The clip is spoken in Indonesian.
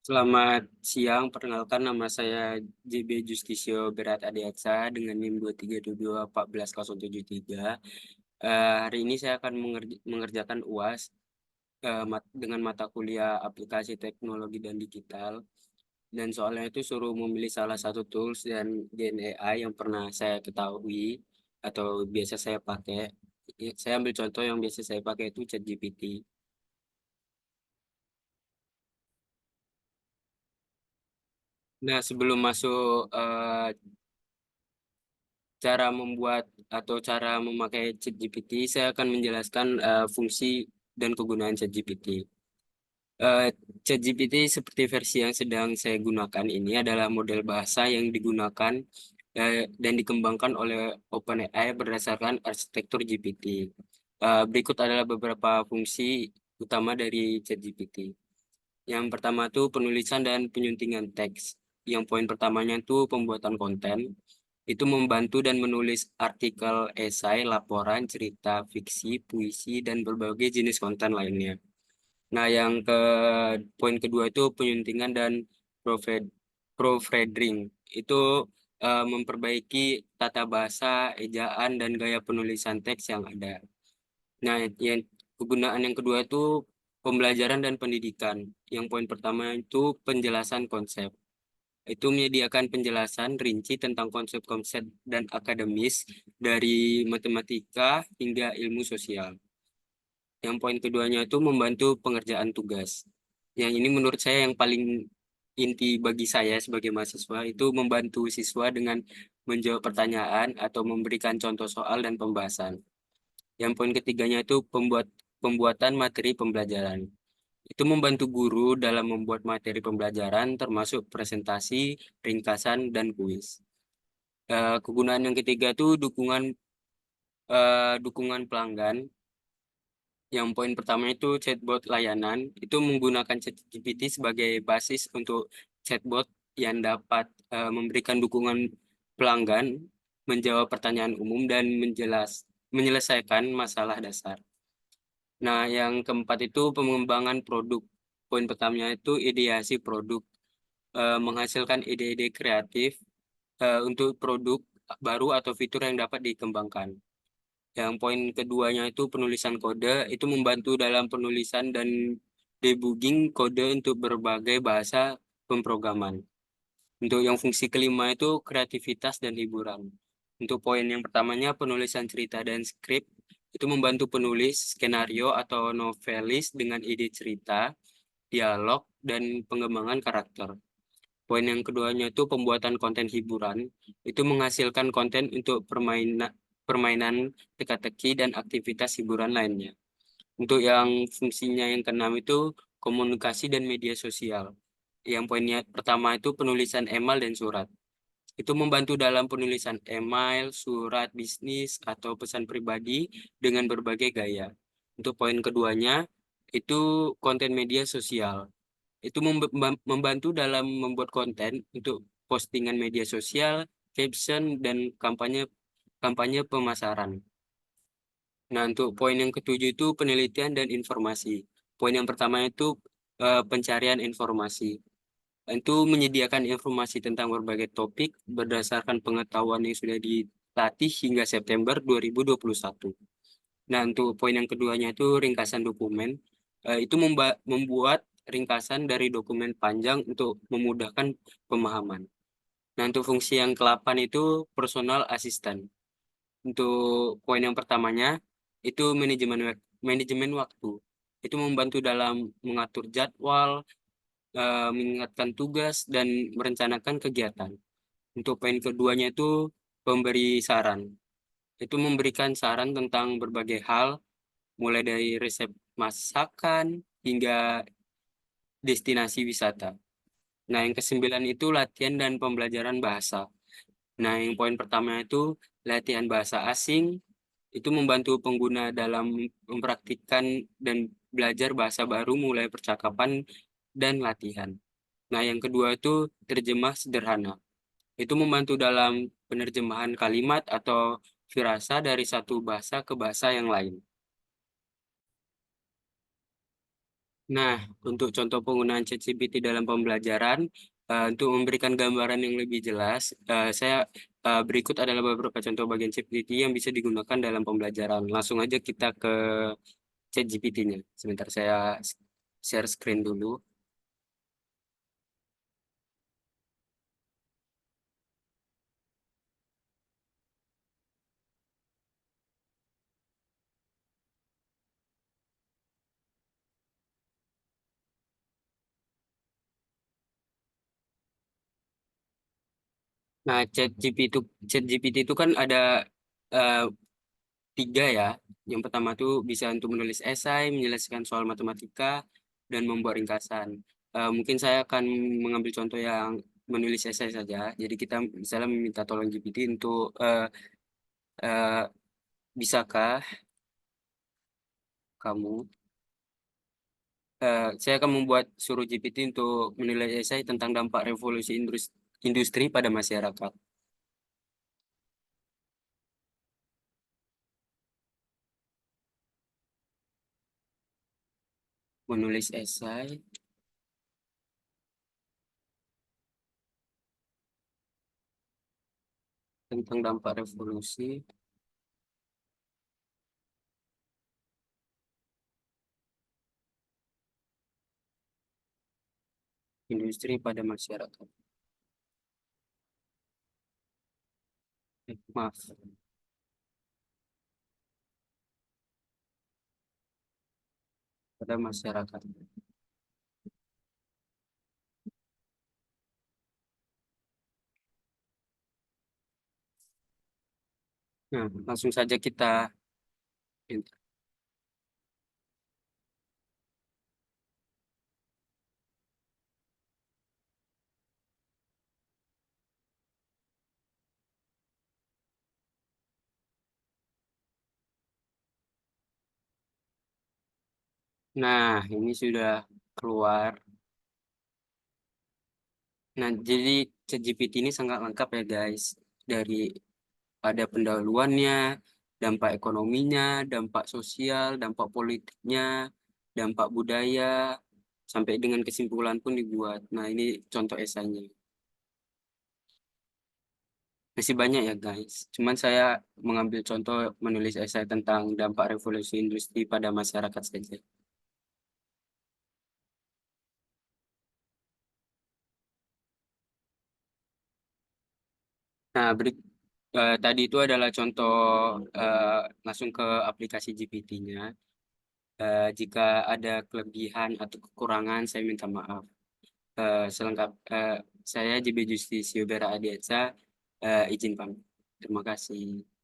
Selamat siang, perkenalkan nama saya JB Justisio Berat Adiaksa dengan NIM 232214073. Hari ini saya akan mengerjakan UAS dengan mata kuliah aplikasi teknologi dan digital. Dan soalnya itu suruh memilih salah satu tools dan Gen AI yang pernah saya ketahui atau biasa saya pakai. Saya ambil contoh yang biasa saya pakai itu ChatGPT. Nah, sebelum masuk cara membuat atau cara memakai ChatGPT, saya akan menjelaskan fungsi dan kegunaan ChatGPT. Eh, ChatGPT seperti versi yang sedang saya gunakan ini adalah model bahasa yang digunakan dan dikembangkan oleh OpenAI berdasarkan arsitektur GPT. Berikut adalah beberapa fungsi utama dari ChatGPT. Yang pertama itu penulisan dan penyuntingan teks. Yang poin pertamanya itu pembuatan konten. Itu membantu dan menulis artikel, esai, laporan, cerita, fiksi, puisi, dan berbagai jenis konten lainnya. Nah, yang ke poin kedua itu penyuntingan dan proofread- proofreading. Itu memperbaiki tata bahasa, ejaan, dan gaya penulisan teks yang ada. Nah, yang kegunaan yang kedua itu pembelajaran dan pendidikan. Yang poin pertama itu penjelasan konsep. Itu menyediakan penjelasan rinci tentang konsep-konsep dan akademis dari matematika hingga ilmu sosial. Yang poin keduanya itu membantu pengerjaan tugas. Yang ini menurut saya yang paling inti bagi saya sebagai mahasiswa itu membantu siswa dengan menjawab pertanyaan atau memberikan contoh soal dan pembahasan. Yang poin ketiganya itu pembuatan materi pembelajaran. Itu membantu guru dalam membuat materi pembelajaran termasuk presentasi, ringkasan, dan kuis. Kegunaan yang ketiga itu dukungan pelanggan. Yang poin pertama itu chatbot layanan. Itu menggunakan ChatGPT sebagai basis untuk chatbot yang dapat memberikan dukungan pelanggan, menjawab pertanyaan umum, dan menyelesaikan masalah dasar. Nah, yang keempat itu pengembangan produk. Poin pertamanya itu ideasi produk, menghasilkan ide-ide kreatif untuk produk baru atau fitur yang dapat dikembangkan. Yang poin keduanya itu penulisan kode, itu membantu dalam penulisan dan debugging kode untuk berbagai bahasa pemrograman. Untuk yang fungsi kelima itu kreativitas dan hiburan. Untuk poin yang pertamanya penulisan cerita dan skrip, itu membantu penulis skenario atau novelis dengan ide cerita, dialog, dan pengembangan karakter. Poin yang keduanya itu pembuatan konten hiburan, itu menghasilkan konten untuk permainan teka-teki dan aktivitas hiburan lainnya. Untuk yang fungsinya yang keenam itu komunikasi dan media sosial. Yang poinnya pertama itu penulisan email dan surat. Itu membantu dalam penulisan email, surat bisnis, atau pesan pribadi dengan berbagai gaya. Untuk poin keduanya itu konten media sosial. Itu membantu dalam membuat konten untuk postingan media sosial, caption, dan kampanye kampanye pemasaran. Nah, untuk poin yang ketujuh itu penelitian dan informasi. Poin yang pertama itu pencarian informasi. Itu menyediakan informasi tentang berbagai topik berdasarkan pengetahuan yang sudah dilatih hingga September 2021. Nah, untuk poin yang keduanya itu ringkasan dokumen. Itu membuat ringkasan dari dokumen panjang untuk memudahkan pemahaman. Nah, untuk fungsi yang ke-8 itu personal assistant. Untuk poin yang pertamanya itu manajemen waktu. Itu membantu dalam mengatur jadwal, mengingatkan tugas, dan merencanakan kegiatan. Untuk poin keduanya itu pemberi saran. Itu memberikan saran tentang berbagai hal, mulai dari resep masakan hingga destinasi wisata. Nah, yang kesembilan itu latihan dan pembelajaran bahasa. Nah, yang poin pertama itu latihan bahasa asing, itu membantu pengguna dalam mempraktikkan dan belajar bahasa baru mulai percakapan dan latihan. Nah, yang kedua itu terjemah sederhana. Itu membantu dalam penerjemahan kalimat atau firasa dari satu bahasa ke bahasa yang lain. Nah, untuk contoh penggunaan ChatGPT dalam pembelajaran, untuk memberikan gambaran yang lebih jelas, berikut adalah beberapa contoh bagian ChatGPT yang bisa digunakan dalam pembelajaran. Langsung aja kita ke ChatGPT-nya. Sebentar saya share screen dulu. Nah, ChatGPT itu kan ada eh, tiga ya. Yang pertama tuh bisa untuk menulis esai, menyelesaikan soal matematika, dan membuat ringkasan. Mungkin saya akan mengambil contoh yang menulis esai saja. Jadi kita misalnya meminta tolong GPT untuk eh, bisakah kamu, saya akan suruh GPT untuk menulis esai tentang dampak revolusi industri pada masyarakat. Menulis esai tentang dampak revolusi industri pada masyarakat. Maaf, pada masyarakat. Nah, langsung saja kita. Nah, ini sudah keluar. Nah, jadi ChatGPT ini sangat lengkap ya guys. Dari ada pendahuluannya, dampak ekonominya, dampak sosial, dampak politiknya, dampak budaya, sampai dengan kesimpulan pun dibuat. Nah, ini contoh esainya. Masih banyak ya guys. Cuman saya mengambil contoh menulis esai tentang dampak revolusi industri pada masyarakat saja. Nah, tadi itu adalah contoh eh, langsung ke aplikasi GPT-nya. Jika ada kelebihan atau kekurangan, saya minta maaf. Saya JB Justisio Bera Adiatsa, izin pamit. Terima kasih.